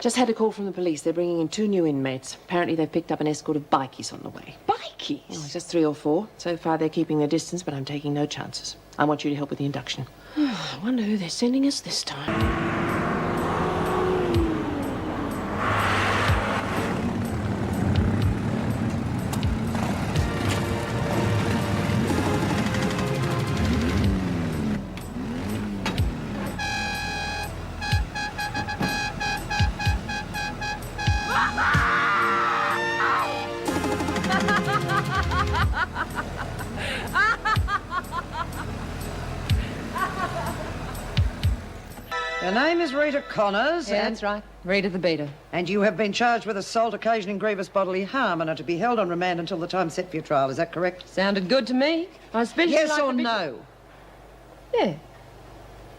Just had a call from the police. They're bringing in 2 new inmates. Apparently they've picked up an escort of bikies on the way. Bikies? Oh, just 3 or 4. So far they're keeping their distance, but I'm taking no chances. I want you to help with the induction. I wonder who they're sending us this time. Your name is Rita Connors, Yeah, that's right. Rita the Beta. and you have been charged with assault occasioning grievous bodily harm and are to be held on remand until the time set for your trial. Is that correct? Sounded good to me. I especially Yes like or the bit- no? Yeah.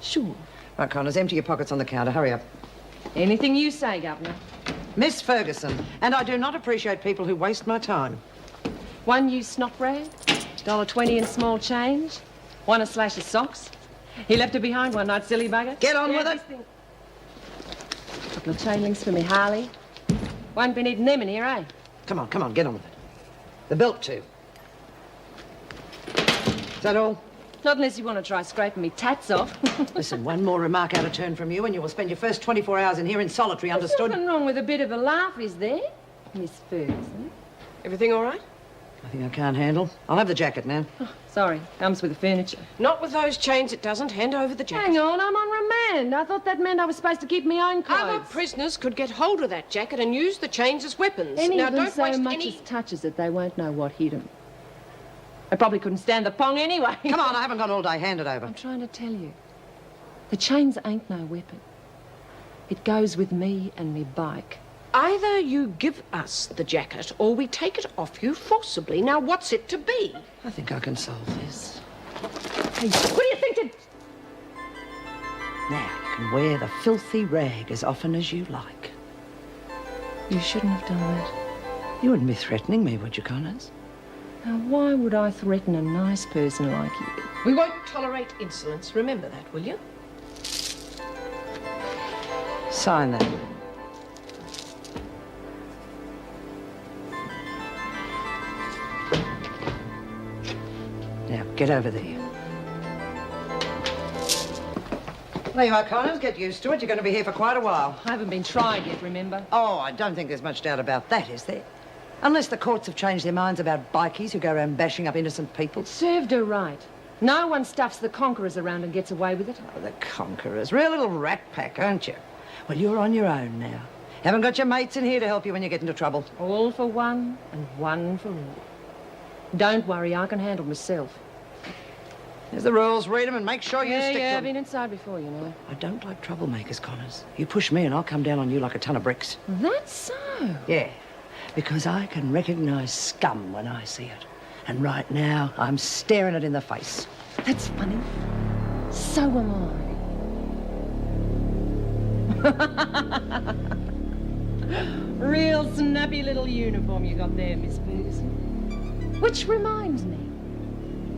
Sure. Right, Connors, empty your pockets on the counter. Hurry up. Anything you say, Governor. Miss Ferguson, and I do not appreciate people who waste my time. 1 used snot rag, $1.20 in small change, 1 a slash of socks. He left her behind one night, silly bugger. Get on with it. Couple of chain links for me, Harley. Won't be needing them in here, eh? Come on, get on with it. The belt too. Is that all? Not unless you want to try scraping me tats off. Listen, one more remark out of turn from you and you will spend your first 24 hours in here in solitary, There's understood? nothing wrong with a bit of a laugh, is there, Miss Ferguson? Everything all right? Nothing I can't handle. I'll have the jacket now. Sorry, comes with the furniture. Not with those chains, it doesn't. Hand over the jacket. Hang on, I'm on remand. I thought that meant I was supposed to keep my own clothes. Other prisoners could get hold of that jacket and use the chains as weapons. Any now, of them don't so waste much any... as touches it, they won't know what hit them. I probably couldn't stand the pong anyway. Come on, I haven't got all day. Hand it over. I'm trying to tell you. The chains ain't no weapon. It goes with me and me bike. Either you give us the jacket or we take it off you forcibly. Now, what's it to be? I think I can solve this. Hey, what do you think to... Now, you can wear the filthy rag as often as you like. You shouldn't have done that. You wouldn't be threatening me, would you, Connors? Now, why would I threaten a nice person like you? We won't tolerate insolence. Remember that, will you? Sign that. Now, get over there. There you are, Connors. Get used to it. You're going to be here for quite a while. I haven't been tried yet, remember? Oh, I don't think there's much doubt about that, is there? Unless the courts have changed their minds about bikies who go around bashing up innocent people. It served her right. No one stuffs the conquerors around and gets away with it. Oh, the conquerors. Real little rat pack, aren't you? Well, you're on your own now. Haven't got your mates in here to help you when you get into trouble. All for one and one for all. Don't worry, I can handle myself. There's the rules. Read them and make sure you stick to I've them. been inside before, you know. I don't like troublemakers, Connors. You push me and I'll come down on you like a ton of bricks. That's so. Yeah, because I can recognise scum when I see it. And right now, I'm staring it in the face. That's funny. So am I. Real snappy little uniform you got there, Miss Ferguson. Which reminds me,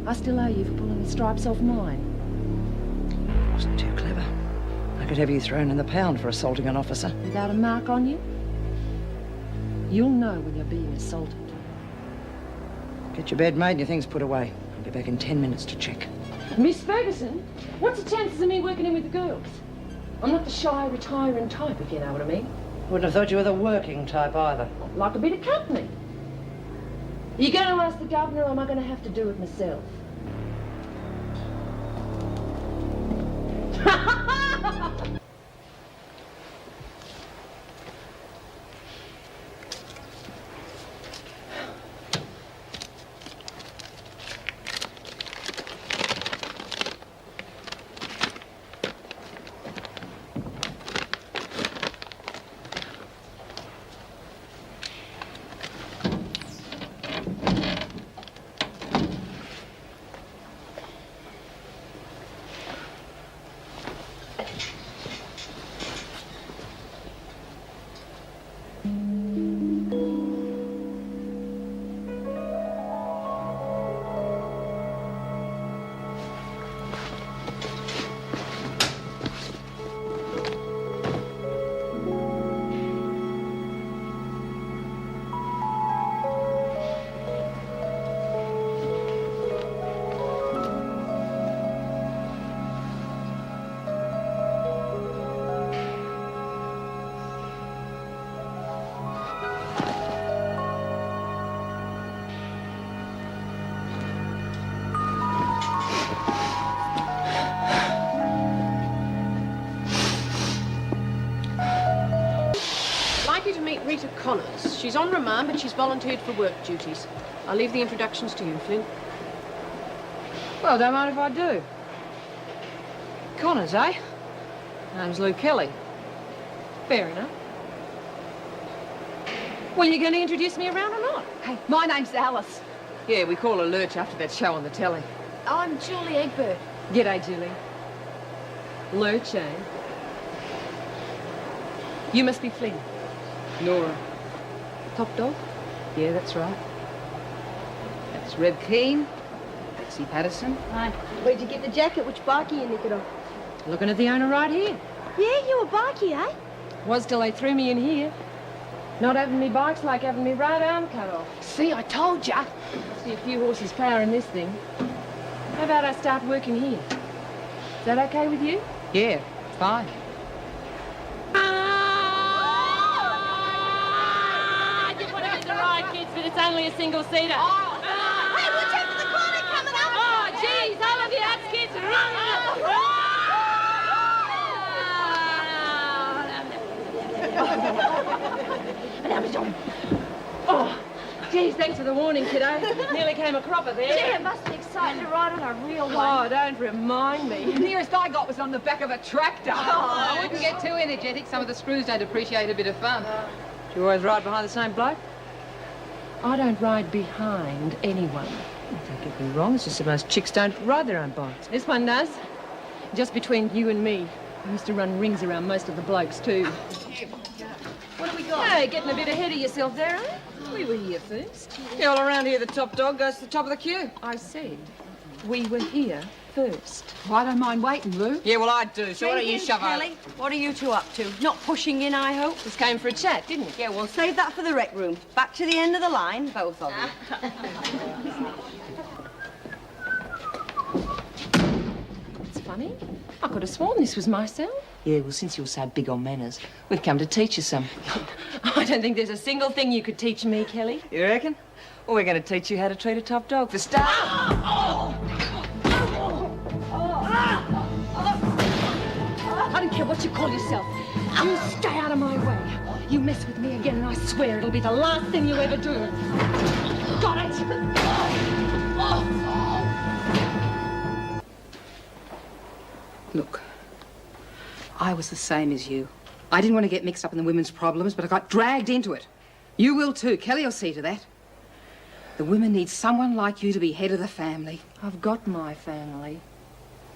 I still owe you for pulling the stripes off mine. Wasn't too clever. I could have you thrown in the pound for assaulting an officer. Without a mark on you, you'll know when you're being assaulted. Get your bed made and your things put away. I'll be back in 10 minutes to check. Miss Ferguson, what's the chances of me working in with the girls? I'm not the shy, retiring type, if you know what I mean. Wouldn't have thought you were the working type either. I'd like a bit of company. Are you going to ask the governor, or am I going to have to do it myself? you to meet Rita Connors. She's on remand, but she's volunteered for work duties. I'll leave the introductions to you, Flynn. Well, don't mind if I do. Connors, eh? Name's Lou Kelly. Fair enough. Well, you going to introduce me around or not? Hey, my name's Alice. Yeah, we call her Lurch after that show on the telly. I'm Julie Egbert. G'day, Julie. Lurch, eh? You must be Flynn. Nora. Top dog? Yeah, that's right. That's Reb Keane. Betsy Patterson. Hi. Where'd you get the jacket? Which barky you nick it off? Looking at the owner right here. Yeah, you a barky, eh? Was till they threw me in here. Not having me bike's like having me right arm cut off. See, I told ya. See a few horses powering this thing. How about I start working here? Is that okay with you? Yeah, fine. You put it in the ride, kids, but it's only a single-seater. Hey, watch out for the corner coming up! Oh, geez, all of you hats, kids, run! Oh, geez, thanks for the warning, kiddo. Nearly came a cropper there. Gee, it must be exciting to ride on a real one. Oh, don't remind me. The nearest I got was on the back of a tractor. I wouldn't get too energetic. Some of the screws don't appreciate a bit of fun. Do you always ride behind the same bloke? I don't ride behind anyone. Don't get me wrong, it's just that most chicks don't ride their own bikes. This one does. Just between you and me. I used to run rings around most of the blokes, too. What do we got? Hey, getting a bit ahead of yourself there, eh? We were here first. Yeah, well, around here, the top dog goes to the top of the queue. I said we were here first. I don't mind waiting, Lou. Yeah, well, I do, so why don't you shove over? Kelly, what are you two up to? Not pushing in, I hope? Just came for a chat, didn't you? Yeah, well, save that for the rec room. Back to the end of the line, both of you. It's funny. I could have sworn this was my cell. Yeah, well, since you're so big on manners, we've come to teach you some. I don't think there's a single thing you could teach me, Kelly. You reckon? Well, we're going to teach you how to treat a top dog for start. I don't care what you call yourself. You stay out of my way. You mess with me again, and I swear it'll be the last thing you ever do. Got it? Look, I was the same as you. I didn't want to get mixed up in the women's problems, but I got dragged into it. You will too. Kelly will see to that. The women need someone like you to be head of the family. I've got my family.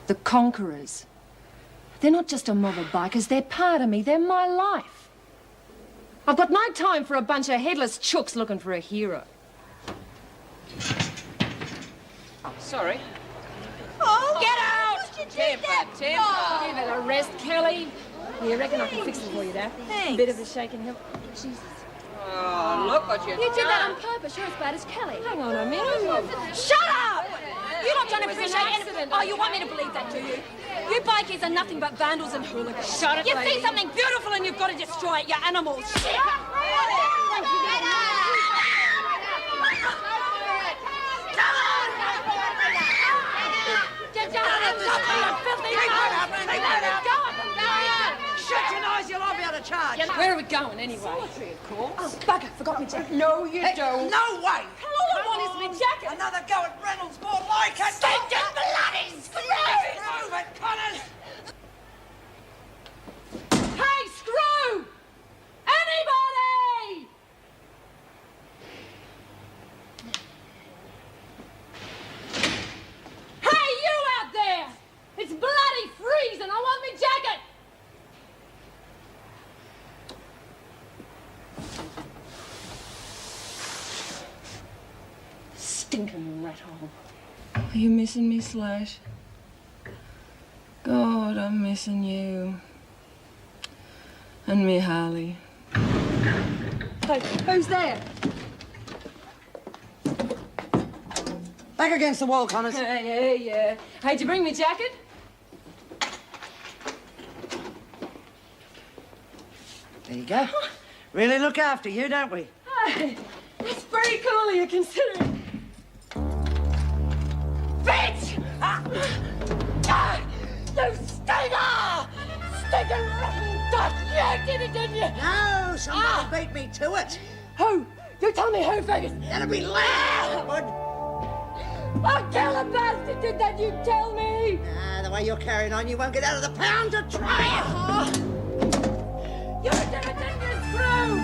The conquerors. They're not just a mob of bikers, they're part of me, they're my life. I've got no time for a bunch of headless chooks looking for a hero. Oh, sorry. Oh, Get out! Temper. Give it a rest, Kelly. You reckon I can fix it for you, Dad? Thanks. Bit of a shake and help. Jesus. Oh, look what you You did that on purpose. You're as bad as Kelly. Hang on a minute. Shut up! You lot don't It was an appreciate accident. Oh, you want me to believe that, do you? You bikies are nothing but vandals and hooligans. Shut it, You lady. see something beautiful and you've got to destroy it, you animals. Shut up! Shut your noise, you'll all be out of charge. Where are we going, anyway? Oh, bugger, forgot my jacket. No, you don't. No way. All I want is my jacket. Another go at Reynolds, more like it. Stinking bloody screws! Move it, Connors. Hey, screw! Anybody! Hey, you out there! It's bloody freezing! I want my jacket! Stinking rat hole. Are you missing me, Slash? God, I'm missing you. And me, Harley. Hey, who's there? Back against the wall, Connors. Yeah. Hey, did you bring me jacket? There you go. Really look after you, don't we? Hey, that's very cool of you, considering. Bitch! You stinker! Stinking rotten duck! You did it, didn't you? No, Oh, somebody beat me to it. Who? You tell me who, Fergus? That'll be loud. I'll kill a bastard, did that you tell me? The way you're carrying on, you won't get out of the pound to try it. You're a dangerous screw!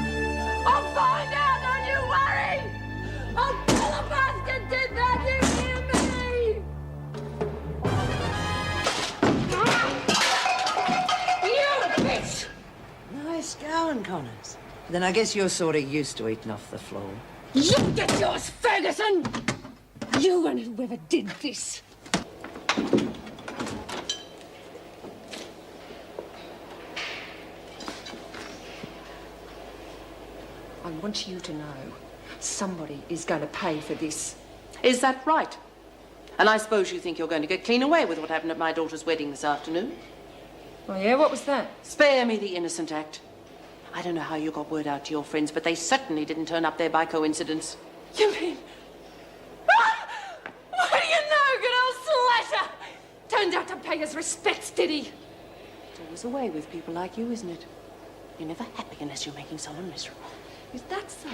I'll find out, don't you worry! I'll kill a bastard, did that you hear me? You bitch! Nice going, Connors. Then I guess you're sort of used to eating off the floor. You get yours, Ferguson! You and whoever did this. I want you to know somebody is going to pay for this. Is that right? And I suppose you think you're going to get clean away with what happened at my daughter's wedding this afternoon? Oh, yeah? What was that? Spare me the innocent act. I don't know how you got word out to your friends, but they certainly didn't turn up there by coincidence. You mean... What do you know, good old Slasher? Turned out to pay his respects, did he? It's always a way with people like you, isn't it? You're never happy unless you're making someone miserable. Is that so?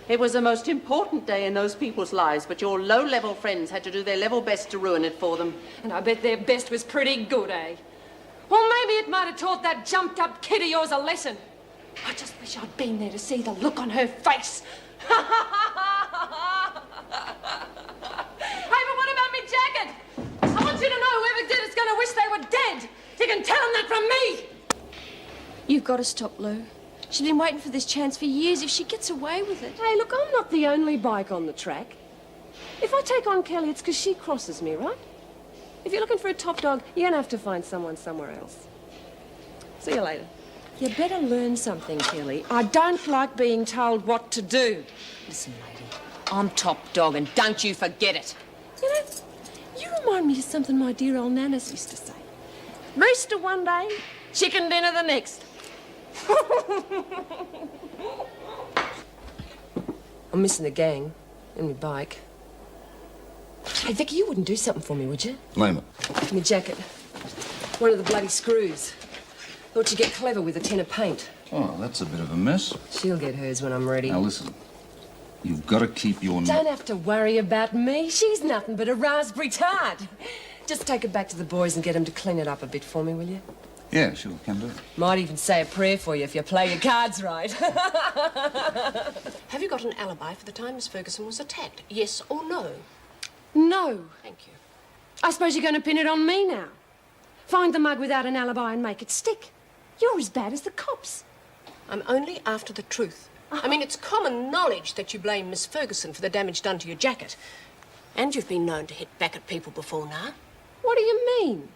It was the most important day in those people's lives, but your low-level friends had to do their level best to ruin it for them. And I bet their best was pretty good, eh? Well, maybe it might have taught that jumped-up kid of yours a lesson. I just wish I'd been there to see the look on her face. Hey, but what about me jacket? I want you to know whoever did it's going to wish they were dead. You can tell them that from me. You've got to stop, Lou. She's been waiting for this chance for years. If she gets away with it... Hey, look, I'm not the only bike on the track. If I take on Kelly, it's because she crosses me, right? If you're looking for a top dog, you're going to have to find someone somewhere else. See you later. You better learn something, Kelly. I don't like being told what to do. Listen, lady, I'm top dog, and don't you forget it. You know, you remind me of something my dear old Nanas used to say. Rooster one day, chicken dinner the next. I'm missing the gang and my bike. Hey, Vicky, you wouldn't do something for me, would you? Name it. My jacket. One of the bloody screws. Thought you'd get clever with a tin of paint. Oh, that's a bit of a mess. She'll get hers when I'm ready. Now listen, you've got to keep your... Don't have to worry about me. She's nothing but a raspberry tart. Just take it back to the boys and get them to clean it up a bit for me, will you? Yeah, sure, can do. Might even say a prayer for you if you play your cards right. Have you got an alibi for the time Miss Ferguson was attacked? Yes or no? No. Thank you. I suppose you're going to pin it on me now. Find the mug without an alibi and make it stick. You're as bad as the cops. I'm only after the truth. I mean, it's common knowledge that you blame Miss Ferguson for the damage done to your jacket. And you've been known to hit back at people before now. What do you mean?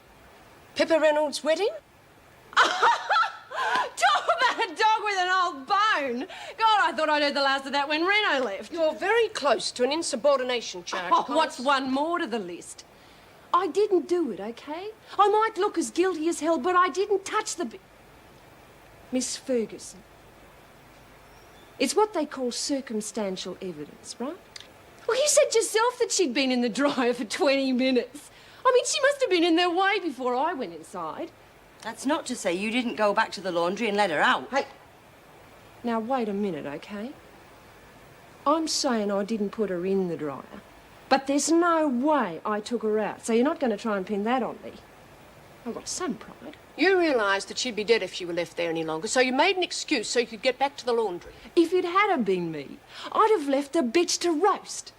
Pippa Reynolds' wedding? Talk about a dog with an old bone. God, I thought I'd heard the last of that when Reno left. You're very close to an insubordination charge. Oh, what's one more to the list? I didn't do it, okay? I might look as guilty as hell, but I didn't touch the... Miss Ferguson. It's what they call circumstantial evidence, right? Well, you said yourself that she'd been in the dryer for 20 minutes. I mean, she must have been in there way before I went inside. That's not to say you didn't go back to the laundry and let her out. Hey, now wait a minute, okay? I'm saying I didn't put her in the dryer, but there's no way I took her out, so you're not going to try and pin that on me. I've got some pride. You realised that she'd be dead if she were left there any longer, so you made an excuse so you could get back to the laundry. If it had been me, I'd have left the bitch to roast.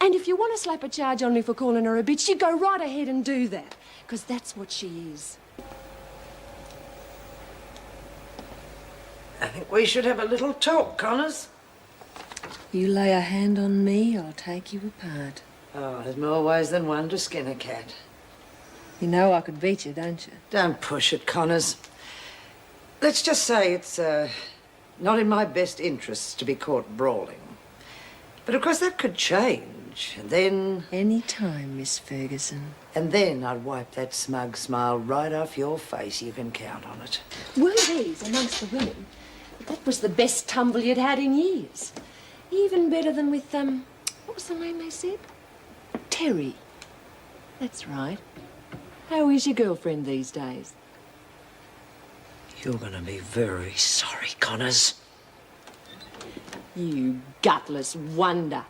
And if you want to slap a charge on me for calling her a bitch, you go right ahead and do that, because that's what she is. I think we should have a little talk, Connors. You lay a hand on me, I'll take you apart. Oh, there's more ways than one to skin a cat. You know I could beat you, don't you? Don't push it, Connors. Let's just say it's not in my best interests to be caught brawling. But of course that could change, and then... Any time, Miss Ferguson. And then I'd wipe that smug smile right off your face. You can count on it. Were these amongst the women? That was the best tumble you'd had in years. Even better than with, what was the name they said? Terry. That's right. How is your girlfriend these days? You're gonna be very sorry, Connors. You gutless wonder.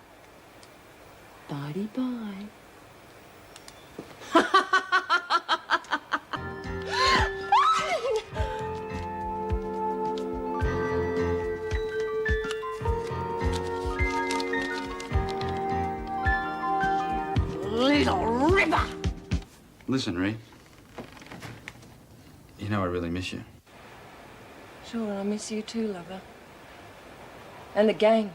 Bye-bye. Little river! Listen, Ree. You know I really miss you. Sure, I miss you too, lover. And the gang.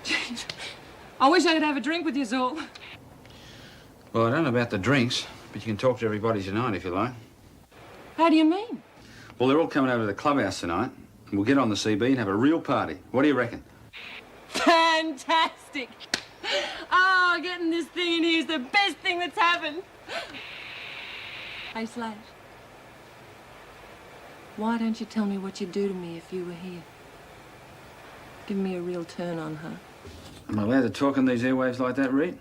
Jeez. I wish I could have a drink with you, Zol. Well, I don't know about the drinks, but you can talk to everybody tonight if you like. How do you mean? Well, they're all coming over to the clubhouse tonight, and we'll get on the CB and have a real party. What do you reckon? Fantastic! Oh, getting this thing in here is the best thing that's happened. Hey, Slash. Why don't you tell me what you'd do to me if you were here? Give me a real turn on, huh? Am I allowed to talk on these airwaves like that, Reed?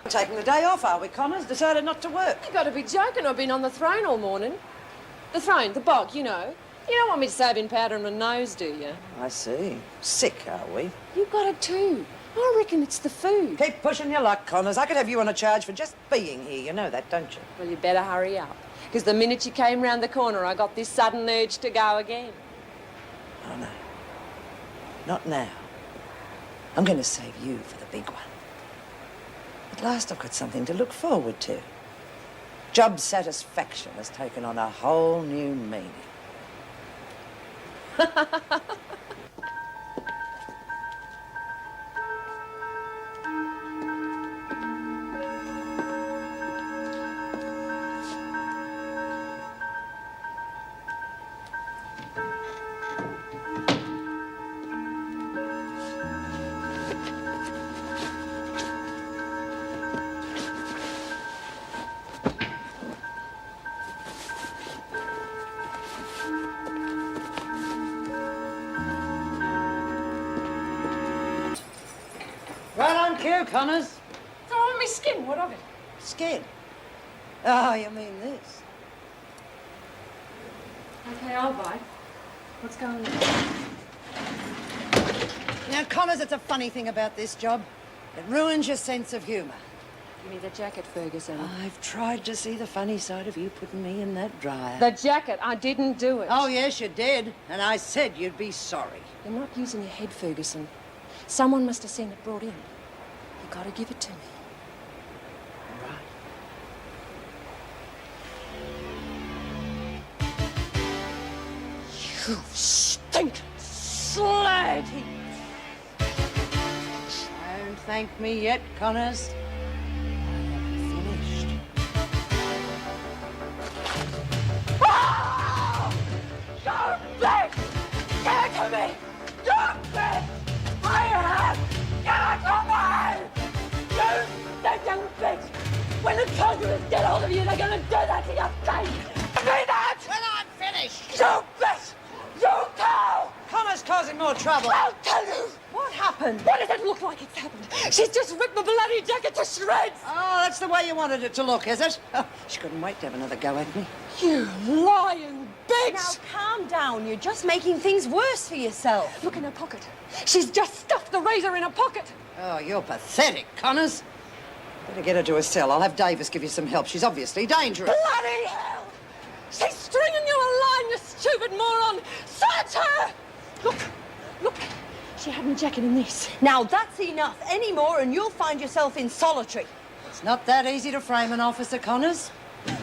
Taking the day off, are we, Connors? Decided not to work. You gotta be joking. I've been on the throne all morning. The throne, the bog, you know. You don't want me to say I've been powdering my nose, do you? I see. Sick, are we? You got it too. I reckon it's the food. Keep pushing your luck, Connors. I could have you on a charge for just being here. You know that, don't you? Well, you better hurry up. Because the minute you came round the corner, I got this sudden urge to go again. Oh, no. Not now. I'm going to save you for the big one. At last I've got something to look forward to. Job satisfaction has taken on a whole new meaning. Right on cue, Connors. Throw on me skin, what of it? Skin. Oh, you mean this? Okay, I'll bite. What's going on? Now, Connors, it's a funny thing about this job. It ruins your sense of humour. Give me the jacket, Ferguson. I've tried to see the funny side of you putting me in that dryer. The jacket, I didn't do it. Oh, yes, you did. And I said you'd be sorry. You're not using your head, Ferguson. Someone must have seen it brought in. You gotta give it to me. Right. You stink, slag heap. Don't thank me yet, Connors. I haven't finished. Your bitch! Give it to me! Your bitch! I have! Give it to me! You stinking bitch! When the conjurers get hold of you, they're gonna do that to your face! Give me that! When I'm finished! You bitch! You cow! Connors causing more trouble. I'll tell you! What happened? What does it look like it's happened? She's just ripped my bloody jacket to shreds! Oh, that's the way you wanted it to look, is it? Oh, she couldn't wait to have another go at me. You lying bitch! Now, calm down. You're just making things worse for yourself. Look in her pocket. She's just stuffed the razor in her pocket. Oh, you're pathetic, Connors. Better get her to a cell. I'll have Davis give you some help. She's obviously dangerous. Bloody hell! She's stringing you along, you stupid moron! Search her! Look, look. She had my jacket in this. Now, that's enough. Any more and you'll find yourself in solitary. It's not that easy to frame an officer, Connors. No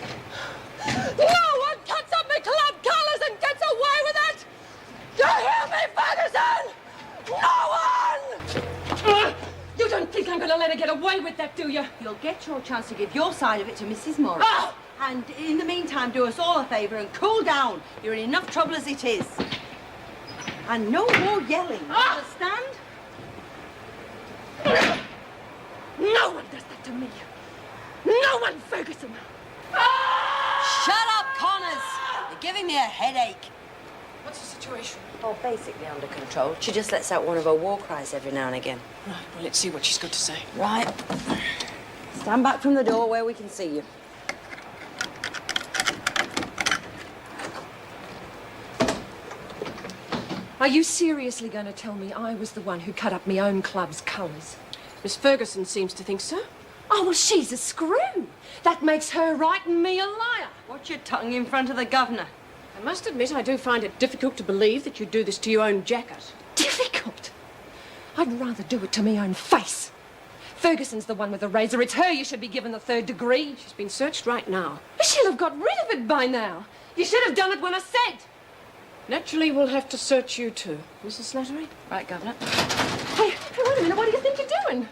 one cuts up my club colours and gets away with it! You hear me, Ferguson? No one! You don't think I'm gonna let her get away with that, do you? You'll get your chance to give your side of it to Mrs. Morris. Ah! And in the meantime, do us all a favour and cool down. You're in enough trouble as it is. And no more yelling, understand? No one does that to me. No one, Ferguson. Shut up, Connors. You're giving me a headache. What's the situation? Oh, basically under control. She just lets out one of her war cries every now and again. Right, well, let's see what she's got to say. Right. Stand back from the door where we can see you. Are you seriously going to tell me I was the one who cut up my own club's colours? Miss Ferguson seems to think so. Oh, well, she's a screw. That makes her right and me a liar. Watch your tongue in front of the governor. I must admit I do find it difficult to believe that you'd do this to your own jacket. Difficult? I'd rather do it to my own face. Ferguson's the one with the razor. It's her you should be given the 3rd degree. She's been searched right now. She'll have got rid of it by now. You should have done it when I said. Naturally, we'll have to search you too, Mrs. Slattery. Right, Governor. Hey, wait a minute. What do you think you're doing?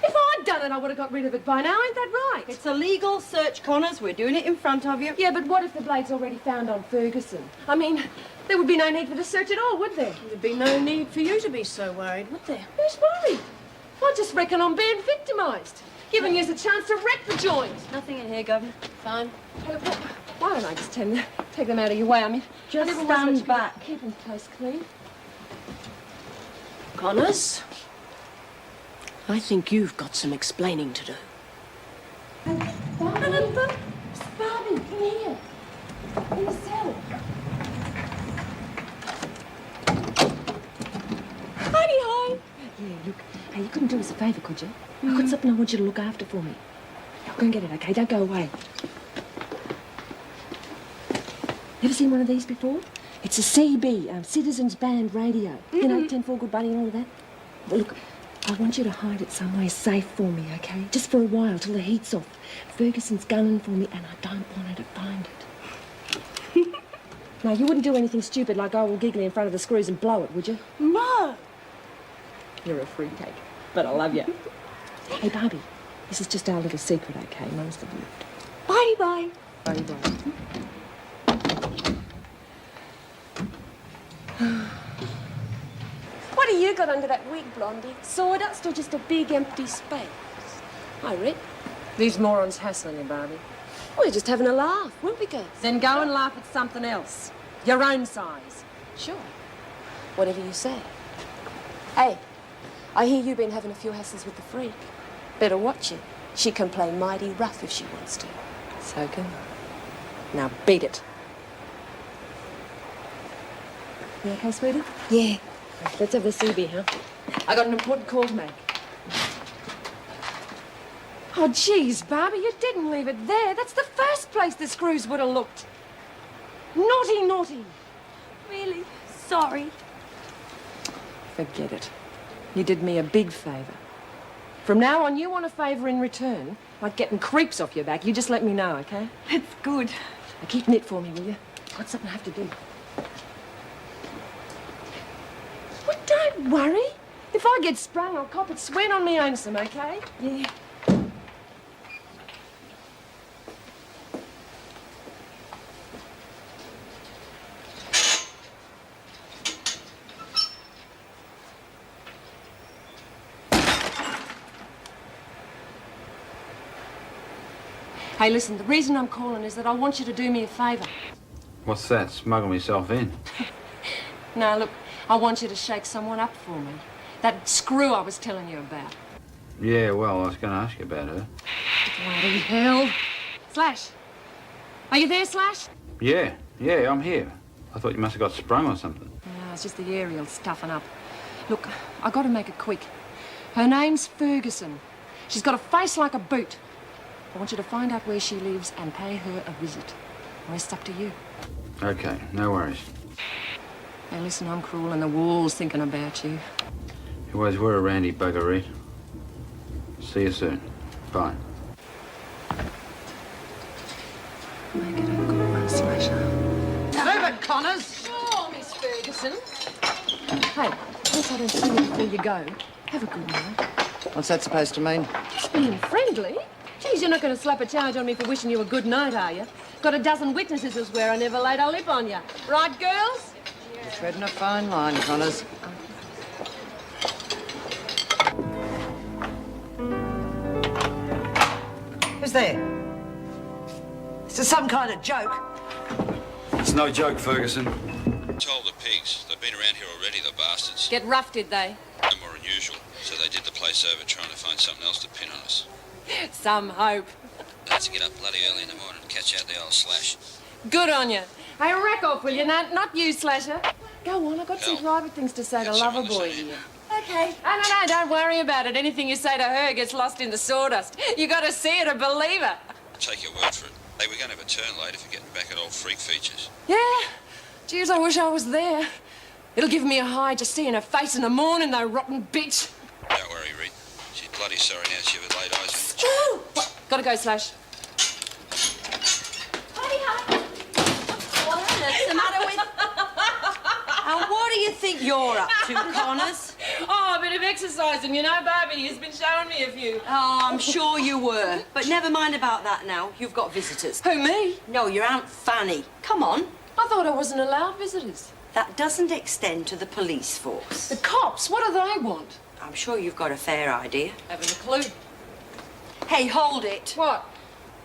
If I'd done it, I would have got rid of it by now. Ain't that right? It's a legal search, Connors. We're doing it in front of you. Yeah, but what if the blade's already found on Ferguson? I mean, there would be no need for the search at all, would there? There'd be no need for you to be so worried, would there? Who's worried? I just reckon I'm being victimised. Giving you a chance to wreck the joint. Nothing in here, Governor. Fine. Hey, look, why don't I just take them out of your way? I mean, Just I never was stand much good back. at keeping the place clean. Connors, I think you've got some explaining to do. Barbie, come here. In the cell. Hi. Yeah, look. Hey, you couldn't do us a favour, could you? I've got something I want you to look after for me. Go and get it, okay? Don't go away. Ever seen one of these before? It's a CB, Citizens Band Radio. You know, 10-4 Good Buddy and all of that. Well, look, I want you to hide it somewhere safe for me, okay? Just for a while, till the heat's off. Ferguson's gunning for me, and I don't want her to find it. Now, you wouldn't do anything stupid like go all giggly in front of the screws and blow it, would you? No. You're a free cake, but I love you. Hey, Barbie, this is just our little secret, okay, amongst the group. Bye-bye. Bye-bye. What have you got under that wig, Blondie? Sawdust or just a big empty space? Hi, Rit. These morons hassling you, Barbie. We're just having a laugh, weren't we, girls? Then go and laugh at something else. Your own size. Sure. Whatever you say. Hey, I hear you've been having a few hassles with the freak. Better watch it. She can play mighty rough if she wants to. So can I. Now beat it. You okay, sweetie? Yeah. Let's have the CB, huh? I got an important call to make. Oh, geez, Barbie, you didn't leave it there. That's the first place the screws would have looked. Naughty, naughty. Really? Sorry. Forget it. You did me a big favour. From now on, you want a favour in return, like getting creeps off your back, you just let me know, okay? That's good. Now keep knit for me, will you? Got something I have to do. Well, don't worry. If I get sprung, I'll cop it sweat on me own, okay? Yeah. Hey, listen, the reason I'm calling is that I want you to do me a favour. What's that? Smuggle myself in? No, look, I want you to shake someone up for me. That screw I was telling you about. Yeah, well, I was going to ask you about her. Bloody hell. Slash. Are you there, Slash? Yeah, I'm here. I thought you must have got sprung or something. No, it's just the aerial stuffing up. Look, I got to make it quick. Her name's Ferguson. She's got a face like a boot. I want you to find out where she lives and pay her a visit. The rest's up to you. Okay, no worries. Hey, listen, I'm cruel and the wall's thinking about you. You always were a randy bugger, Reed. See you soon. Bye. Make it a good one, Slasher. Move it, Connors! Sure, Miss Ferguson. Hey, in case I don't see you before you go, have a good night. What's that supposed to mean? Just being friendly. Geez, you're not going to slap a charge on me for wishing you a good night, are you? Got a dozen witnesses who swear I never laid a lip on you. Right, girls? You're treading a fine line, Connors. Who's there? Is this some kind of joke? It's no joke, Ferguson. Told the pigs. They've been around here already, the bastards. Get rough, did they? No more unusual. So they did the place over trying to find something else to pin on us. Some hope. They had to get up bloody early in the morning and catch out the old Slash. Good on you. Hey, rack off, will you? No, not you, Slasher. Go on, I've got some private things to say to Loverboy here. Okay. Oh, no, don't worry about it. Anything you say to her gets lost in the sawdust. You got to see her to believe her. Take your word for it. Hey, we're going to have a turn later for getting back at old freak features. Yeah. Geez, I wish I was there. It'll give me a high just seeing her face in the morning, though, rotten bitch. Don't worry, Rita. She's bloody sorry now she ever laid eyes on you. Woo! What? Gotta go, Slash. What's the matter with... And what do you think you're up to, Connors? Oh, a bit of exercising, you know, Barbie has been showing me a few. Oh, I'm sure you were. But never mind about that now. You've got visitors. Who, me? No, your Aunt Fanny. Come on. I thought I wasn't allowed visitors. That doesn't extend to the police force. The cops, what do they want? I'm sure you've got a fair idea. Haven't a clue. Hey, hold it. What?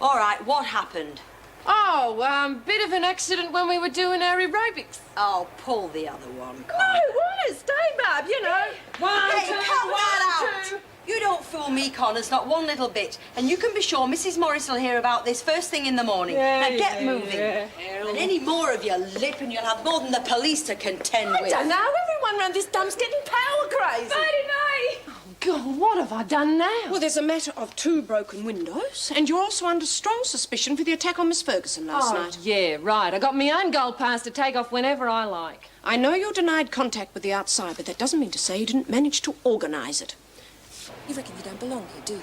All right, what happened? Oh, bit of an accident when we were doing our aerobics. Oh, pull the other one, No, Connor. what? Stay, Barb, you know. One, Hey, two, cut that one, out! two. You don't fool me, Connors, not one little bit. And you can be sure Mrs. Morris will hear about this first thing in the morning. Yeah, now get yeah, moving. yeah. And any more of your lip and you'll have more than the police to contend I with. don't know. Everyone round this dump's getting power crazy. Nighty-night. Oh, God, what have I done now? Well, there's a matter of 2 broken windows, and you're also under strong suspicion for the attack on Miss Ferguson last night. Yeah, right. I got my own gold pass to take off whenever I like. I know you're denied contact with the outside, but that doesn't mean to say you didn't manage to organise it. You reckon you don't belong here, do you?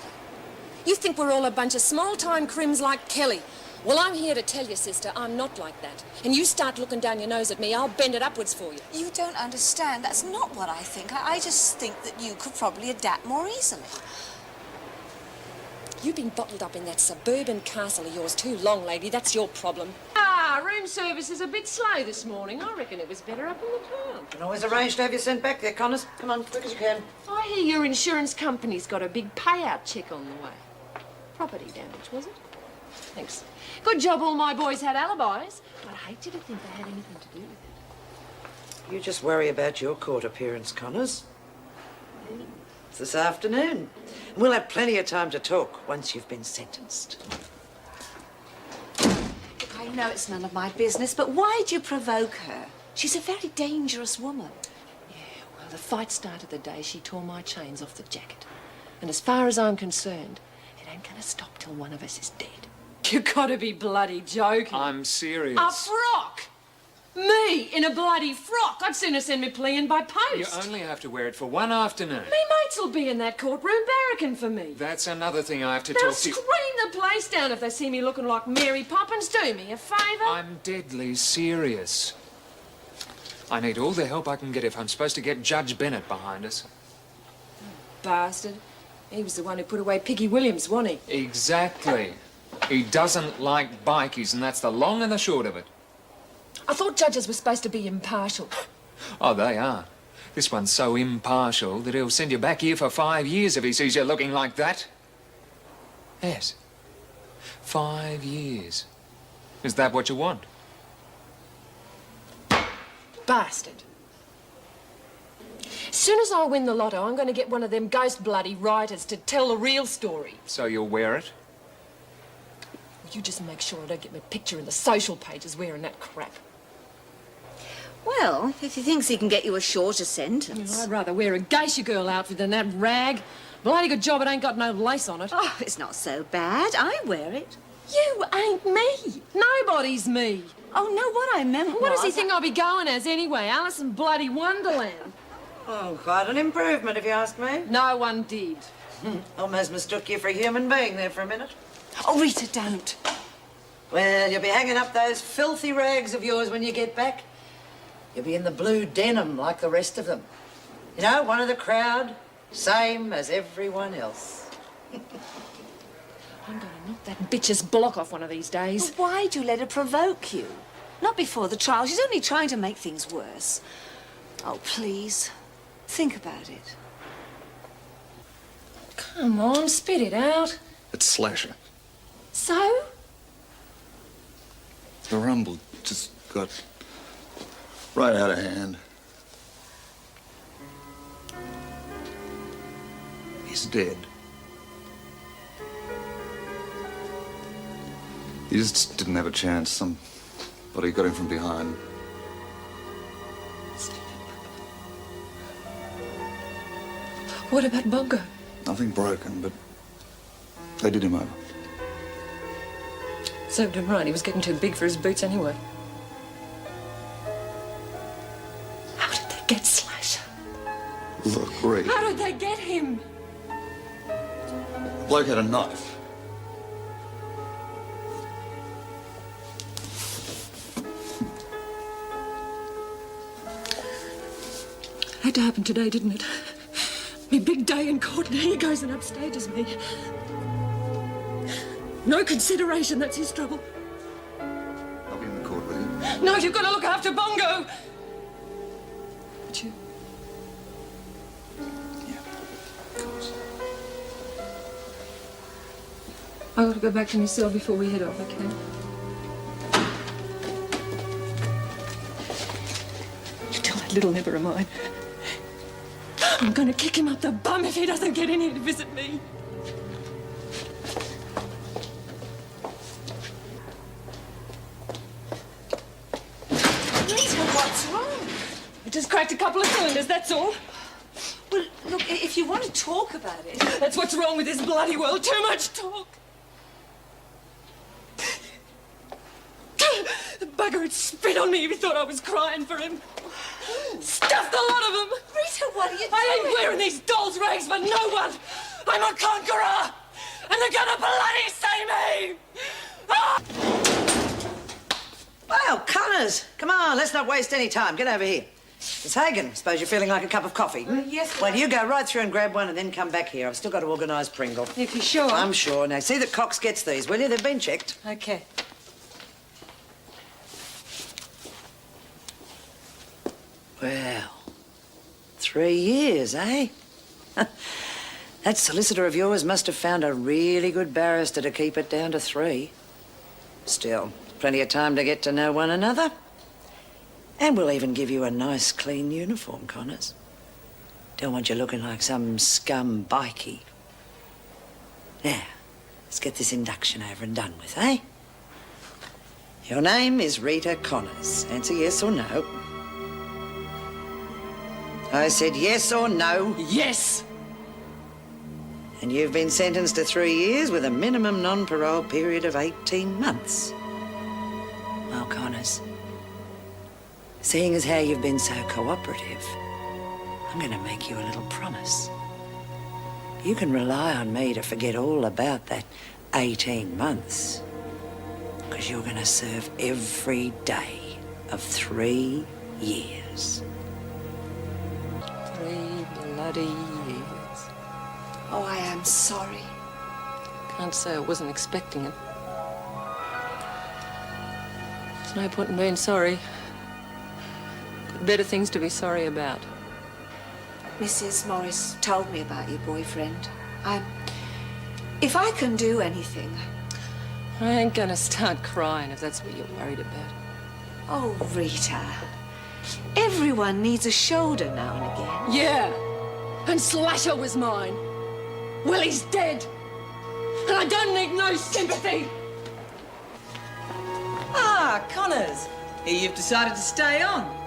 You think we're all a bunch of small-time crims like Kelly. Well, I'm here to tell you, sister, I'm not like that. And you start looking down your nose at me, I'll bend it upwards for you. You don't understand. That's not what I think. I just think that you could probably adapt more easily. You've been bottled up in that suburban castle of yours too long, lady. That's your problem. Ah, room service is a bit slow this morning. I reckon it was better up in the town. Can always arrange to have you sent back there, Connors. Come on, quick as you can. I hear your insurance company's got a big payout check on the way. Property damage, was it? Thanks. Good job all my boys had alibis. I'd hate you to think they had anything to do with it. You just worry about your court appearance, Connors. It's this afternoon. And we'll have plenty of time to talk once you've been sentenced. Look, I know it's none of my business, but why'd you provoke her? She's a very dangerous woman. Yeah, well, the fight started the day she tore my chains off the jacket. And as far as I'm concerned, it ain't gonna stop till one of us is dead. You gotta be bloody joking. I'm serious. A frock? Me in a bloody frock? I'd sooner send me plea in by post. You only have to wear it for one afternoon. Me mates will be in that courtroom barracking for me. That's another thing I have to They'll talk to you. scream the place down if they see me looking like Mary Poppins. Do me a favour. I'm deadly serious. I need all the help I can get if I'm supposed to get Judge Bennett behind us. Bastard. He was the one who put away Piggy Williams, wasn't he? Exactly. He doesn't like bikies, and that's the long and the short of it. I thought judges were supposed to be impartial. Oh, they are. This one's so impartial that he'll send you back here for 5 years if he sees you looking like that. Yes. 5 years. Is that what you want? Bastard. As soon as I win the lotto, I'm going to get one of them ghost bloody writers to tell the real story. So you'll wear it? You just make sure I don't get my picture in the social pages wearing that crap. Well, if he thinks he can get you a shorter sentence. I'd rather wear a geisha girl outfit than that rag. Bloody good job it ain't got no lace on it. Oh, it's not so bad. I wear it. You ain't me. Nobody's me. Oh, no, what I meant What does he was- think I'll be going as anyway? Alice in bloody Wonderland. Oh, quite an improvement, if you ask me. No one did. Almost mistook you for a human being there for a minute. Oh, Rita, don't. Well, you'll be hanging up those filthy rags of yours when you get back. You'll be in the blue denim like the rest of them. You know, one of the crowd, same as everyone else. I'm going to knock that bitch's block off one of these days. Well, why'd you let her provoke you? Not before the trial. She's only trying to make things worse. Oh, please. Think about it. Come on, spit it out. It's Slasher. So? The rumble just got right out of hand. He's dead. He just didn't have a chance. Some but he got him from behind. What about Bongo? Nothing broken, but they did him over. Served him right. He was getting too big for his boots anyway. How did they get Slasher? Look, Rita. How did they get him? The bloke had a knife. Had to happen today, didn't it? Me big day in court, and he goes and upstages me. No consideration, that's his trouble. I'll be in the court with you. No, you've got to look after Bongo. But you... Yeah, of course. I got to go back to my cell before we head off, okay? You tell that little nipper of mine. I'm going to kick him up the bum if he doesn't get in here to visit me. Rita, what's wrong? I just cracked a couple of cylinders, that's all. Well, look, if you want to talk about it... That's what's wrong with this bloody world. Too much talk. The bugger had spit on me if he thought I was crying for him. Stuffed a lot of them. Rita, what are you doing? I ain't wearing these doll's rags for no one. I'm a conqueror. And they're gonna bloody see me. Ah! Well, Connors, come on, let's not waste any time. Get over here. Miss Hagan, suppose you're feeling like a cup of coffee? Yes, Well, you go right through and grab one and then come back here. I've still got to organise Pringle. If you're sure. I'm sure. Now, see that Cox gets these, will you? They've been checked. Okay. Well, 3 years, eh? That solicitor of yours must have found a really good barrister to keep it down to 3. Still, plenty of time to get to know one another. And we'll even give you a nice, clean uniform, Connors. Don't want you looking like some scum bikie. Now, let's get this induction over and done with, eh? Your name is Rita Connors. Answer yes or no. I said yes or no. Yes! And you've been sentenced to 3 years with a minimum non-parole period of 18 months. Well, Connors, seeing as how you've been so cooperative, I'm going to make you a little promise. You can rely on me to forget all about that 18 months, because you're going to serve every day of 3 years. 3 bloody years. Oh, I am sorry. Can't say I wasn't expecting it. There's no point in being sorry. Got better things to be sorry about. Mrs. Morris told me about your boyfriend. If I can do anything... I ain't gonna start crying if that's what you're worried about. Oh, Rita. Everyone needs a shoulder now and again. Yeah, and Slasher was mine. Well, he's dead. And I don't need no sympathy. Ah, Connors. Here you've decided to stay on.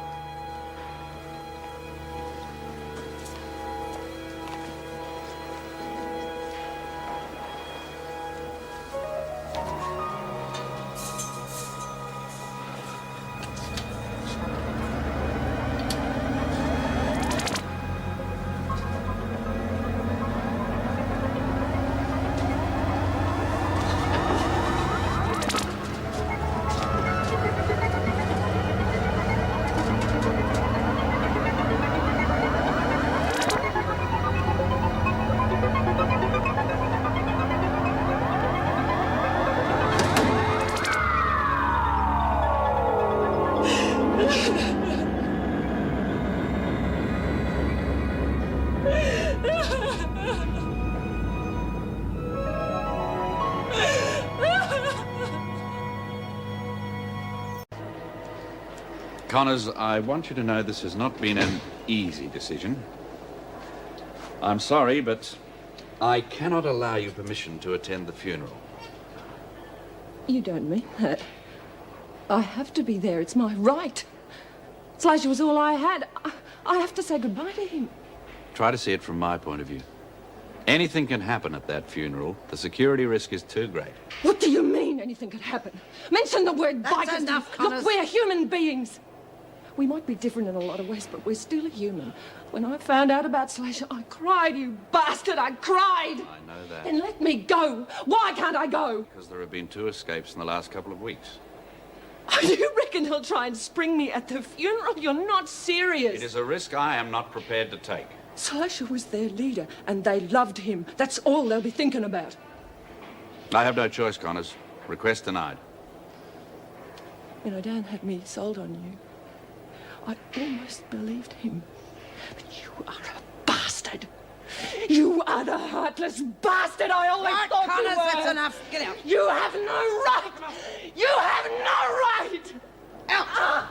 Connors, I want you to know this has not been an easy decision. I'm sorry, but I cannot allow you permission to attend the funeral. You don't mean that. I have to be there. It's my right. Slasher was all I had. I have to say goodbye to him. Try to see it from my point of view. Anything can happen at that funeral. The security risk is too great. What do you mean anything could happen? Mention the word That's bikers. enough, Connors. Look, we're human beings. We might be different in a lot of ways, but we're still human. When I found out about Slasher, I cried, you bastard, I cried. I know that. Then let me go. Why can't I go? Because there have been 2 escapes in the last couple of weeks. You reckon he'll try and spring me at the funeral? You're not serious. It is a risk I am not prepared to take. Slasher was their leader, and they loved him. That's all they'll be thinking about. I have no choice, Connors. Request denied. You know, Dan had me sold on you. I almost believed him. But you are a bastard. You are the heartless bastard I always Right, thought Connors, you were. that's enough. Get out. You have no right. You have no right. Out.